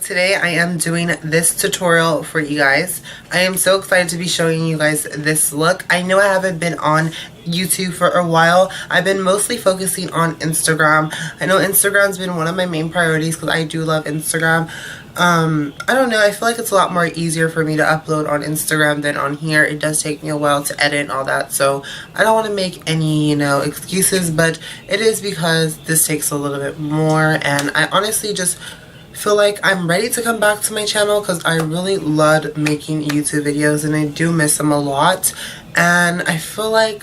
Today I am doing this tutorial for you guys. I am so excited to be showing you guys this look. I know I haven't been on YouTube for a while. I've been mostly focusing on Instagram. I know Instagram's been one of my main priorities because I do love Instagram. I don't know, I feel like it's a lot more easier for me to upload on Instagram than on here. It does take me a while to edit and all that, so I don't want to make any, excuses, but it is because this takes a little bit more, and I honestly just feel like I'm ready to come back to my channel because I really loved making YouTube videos and I do miss them a lot, and I feel like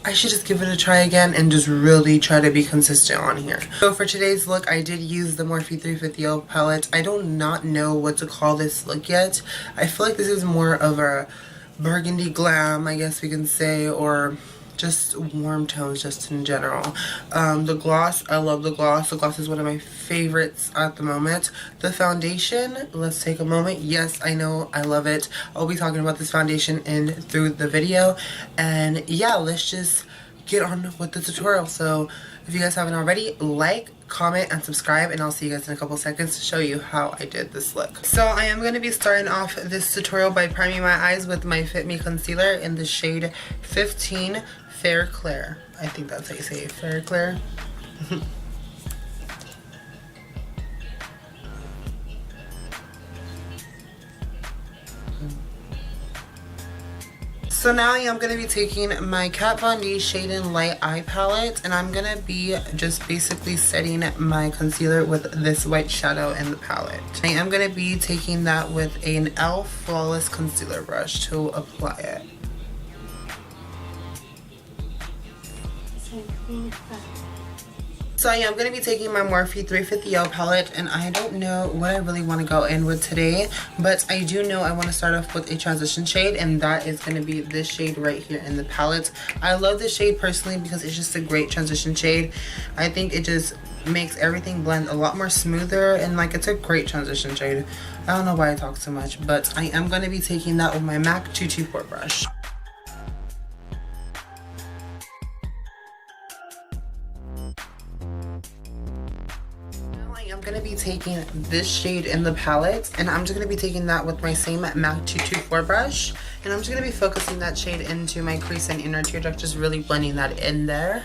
I should just give it a try again and just really try to be consistent on here. So for today's look, I did use the Morphe 350 palette. I do not know what to call this look yet. I feel like this is more of a burgundy glam, I guess we can say, or just warm tones just in general. The gloss, I love the gloss. The gloss is one of my favorites at the moment. The foundation, let's take a moment. Yes, I know, I love it. I'll be talking about this foundation through the video. And yeah, let's just get on with the tutorial. So if you guys haven't already, like, comment, and subscribe, and I'll see you guys in a couple seconds to show you how I did this look. So I am going to be starting off this tutorial by priming my eyes with my Fit Me concealer in the shade 15 Fair Clair. I think that's how you say it, Fair Clair. So now I'm going to be taking my Kat Von D Shade and Light Eye Palette, and I'm going to be just basically setting my concealer with this white shadow in the palette. I am going to be taking that with an e.l.f. Flawless Concealer brush to apply it. So I am going to be taking my Morphe 350 palette, and I don't know what I really want to go in with today, but I do know I want to start off with a transition shade, and that is going to be this shade right here in the palette. I love this shade personally because it's just a great transition shade. I think it just makes everything blend a lot more smoother, and like, it's a great transition shade. I don't know why I talk so much, but I am going to be taking that with my MAC 224 brush. I'm going to be taking this shade in the palette, and I'm just going to be taking that with my same MAC 224 brush, and I'm just going to be focusing that shade into my crease and inner teardrop, just really blending that in there.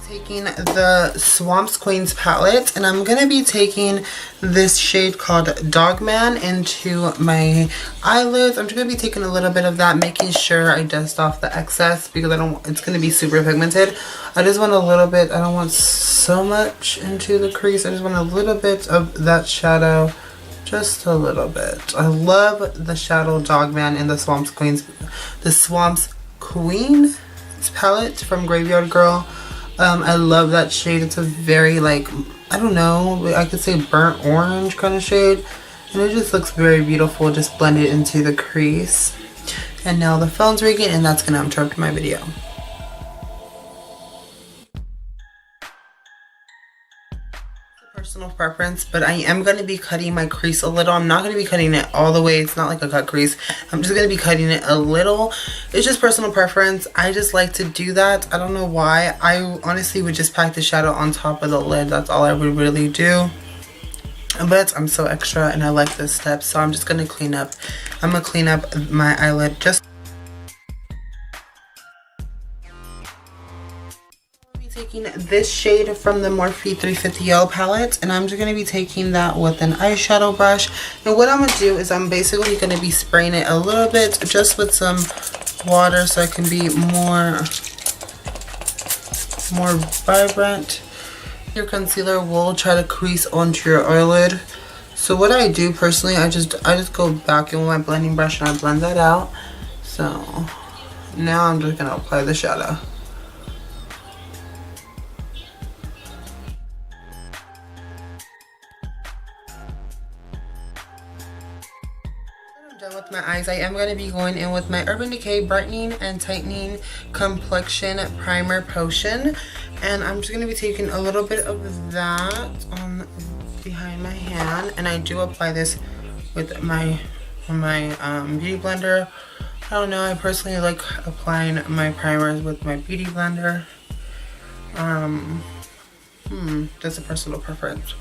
Taking the Swamps Queens palette, and I'm going to be taking this shade called Dogman into my eyelids. I'm just going to be taking a little bit of that, making sure I dust off the excess because it's going to be super pigmented. I just want a little bit, I don't want so much into the crease. I just want a little bit of that shadow, just a little bit. I love the shadow Dogman in the Swamps Queens palette from Graveyard Girl. I love that shade. It's a very, like, I don't know, I could say burnt orange kind of shade, and it just looks very beautiful just blended into the crease. And now the phone's ringing, and that's gonna interrupt my video. Personal preference, but I am going to be cutting my crease a little. I'm not going to be cutting it all the way. It's not like a cut crease. I'm just going to be cutting it a little. It's just personal preference. I just like to do that. I don't know why. I honestly would just pack the shadow on top of the lid. That's all I would really do. But I'm so extra and I like this step, so I'm just going to clean up. I'm going to clean up my eyelid just taking this shade from the Morphe 350 palette, and I'm just going to be taking that with an eyeshadow brush. And what I'm going to do is I'm basically going to be spraying it a little bit just with some water so it can be more vibrant. Your concealer will try to crease onto your eyelid. So what I do personally, I just go back in with my blending brush and I blend that out. So now I'm just going to apply the shadow. Done with my eyes, I am going to be going in with my Urban Decay Brightening and Tightening Complexion Primer Potion, and I'm just going to be taking a little bit of that on behind my hand, and I do apply this with my beauty blender. I don't know, I personally like applying my primers with my beauty blender. That's a personal preference.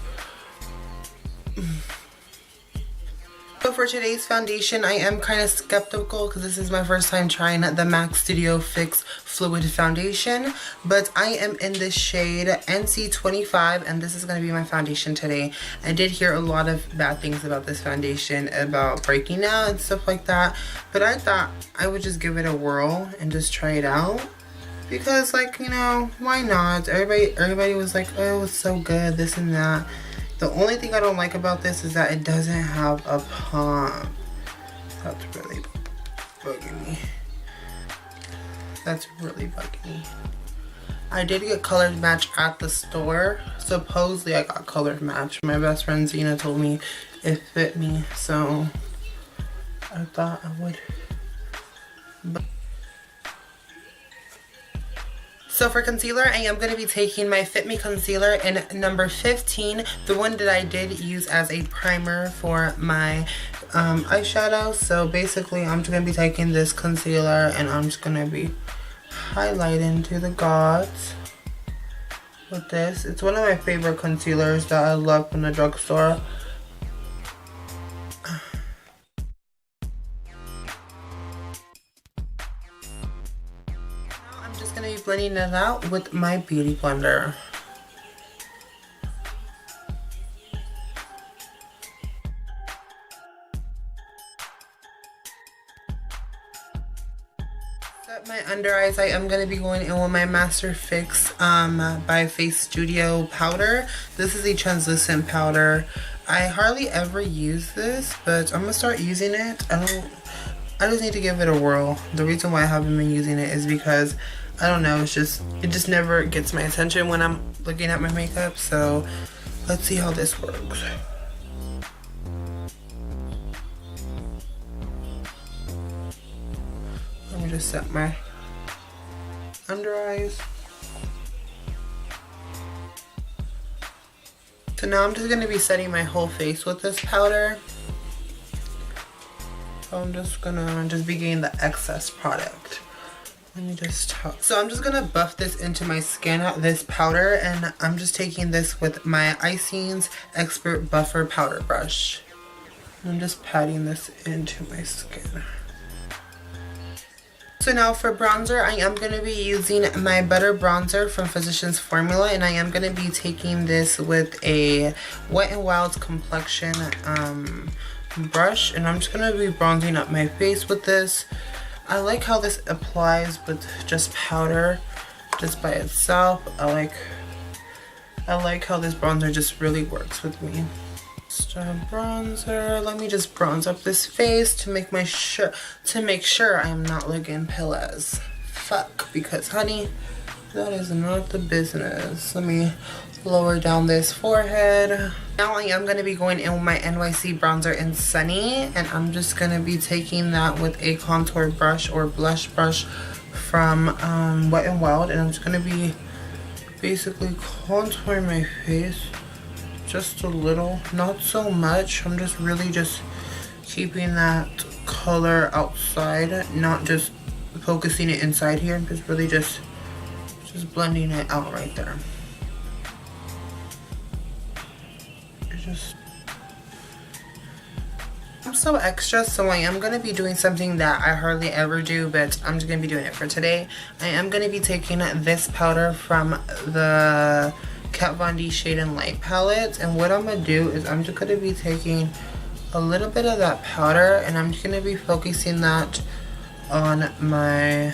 So for today's foundation, I am kind of skeptical because this is my first time trying the MAC Studio Fix Fluid Foundation. But I am in this shade NC25 and this is going to be my foundation today. I did hear a lot of bad things about this foundation, about breaking out and stuff like that. But I thought I would just give it a whirl and just try it out. Because, like, you know, why not? Everybody was like, oh, it's so good, this and that. The only thing I don't like about this is that it doesn't have a pump. That's really bugging me. That's really bugging me. I did get colored match at the store. Supposedly I got colored match. My best friend Zena told me it fit me, so I thought I would. So for concealer, I am going to be taking my Fit Me concealer in number 15, the one that I did use as a primer for my eyeshadow. So basically, I'm just going to be taking this concealer and I'm just going to be highlighting to the gods with this. It's one of my favorite concealers that I love from the drugstore. Going to be blending it out with my beauty blender. Set my under eyes. I am going to be going in with my Master Fix by Face Studio powder. This is a translucent powder. I hardly ever use this, but I'm going to start using it. I just need to give it a whirl. The reason why I haven't been using it is because I don't know, it just never gets my attention when I'm looking at my makeup. So let's see how this works. Let me just set my under eyes. So now I'm just going to be setting my whole face with this powder. So I'm just gonna be getting the excess product. Let me just talk. So I'm just gonna buff this into my skin, this powder, and I'm just taking this with my Icing's Expert Buffer Powder Brush. I'm just patting this into my skin. So now for bronzer, I am going to be using my Butter Bronzer from Physicians Formula, and I am going to be taking this with a Wet n Wild complexion brush, and I'm just going to be bronzing up my face with this. I like how this applies with just powder, just by itself. I like how this bronzer just really works with me. Bronzer. Let me just bronze up this face to make sure I am not looking pale as fuck, because honey, that is not the business. Let me lower down this forehead. Now I am going to be going in with my NYC bronzer in Sunny, and I'm just going to be taking that with a contour brush or blush brush from Wet n Wild, and I'm just going to be basically contouring my face just a little, not so much. I'm just really just keeping that color outside, not just focusing it inside here. I'm just really just blending it out right there. I'm so extra, so I am going to be doing something that I hardly ever do, but I'm just going to be doing it for today. I am going to be taking this powder from the Kat Von D Shade and Light palette, and what I'm going to do is I'm just going to be taking a little bit of that powder, and I'm just going to be focusing that on my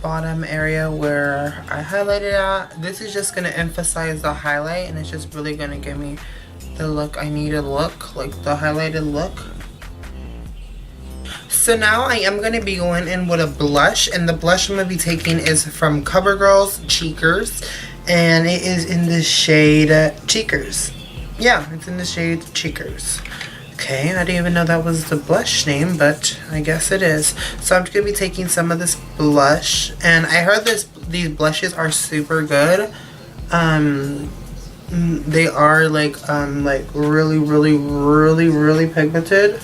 bottom area where I highlighted at. This is just going to emphasize the highlight, and it's just really going to give me the look I need to look, like the highlighted look. So now I am going to be going in with a blush, and the blush I'm going to be taking is from CoverGirl's Cheekers, and it is in the shade Cheekers. Yeah, it's in the shade Cheekers. Okay, I didn't even know that was the blush name, but I guess it is. So I'm just going to be taking some of this blush, and I heard these blushes are super good. They are like really pigmented.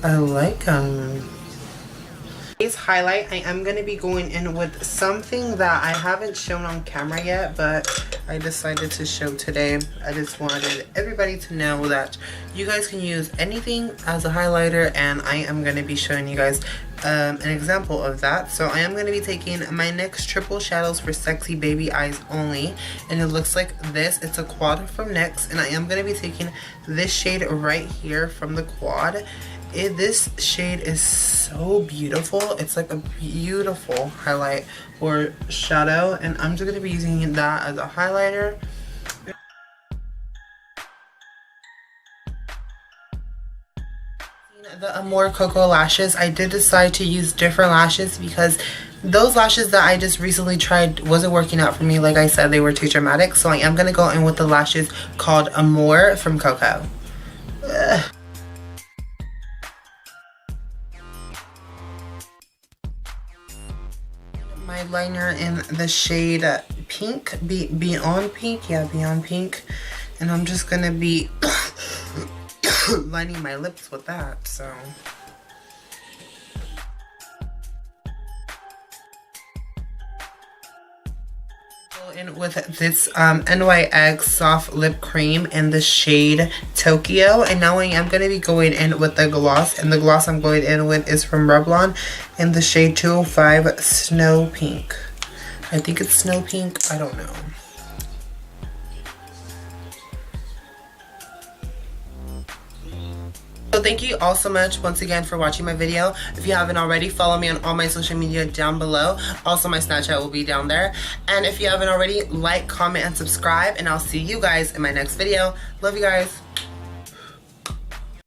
I like them. highlight, I am going to be going in with something that I haven't shown on camera yet, but I decided to show today. I just wanted everybody to know that you guys can use anything as a highlighter, and I am going to be showing you guys an example of that. So I am going to be taking my NYX Triple Shadows for Sexy Baby Eyes Only, and it looks like this. It's a quad from NYX, and I am going to be taking this shade right here from the quad. This shade is so beautiful. It's like a beautiful highlight or shadow, and I'm just going to be using that as a highlighter. The Amora Koko lashes, I did decide to use different lashes because those lashes that I just recently tried wasn't working out for me. Like I said, they were too dramatic, so I am going to go in with the lashes called Amora from Koko. Ugh. My liner in the shade pink, beyond pink, yeah, beyond pink, and I'm just gonna be lining my lips with that. So in with this NYX soft lip cream in the shade Tokyo, and now I am going to be going in with the gloss, and the gloss I'm going in with is from Revlon in the shade 205 Snow Pink. I think it's Snow Pink, I don't know. So thank you all so much once again for watching my video. If you haven't already, follow me on all my social media down below. Also, my Snapchat will be down there. And if you haven't already, like, comment, and subscribe. And I'll see you guys in my next video. Love you guys.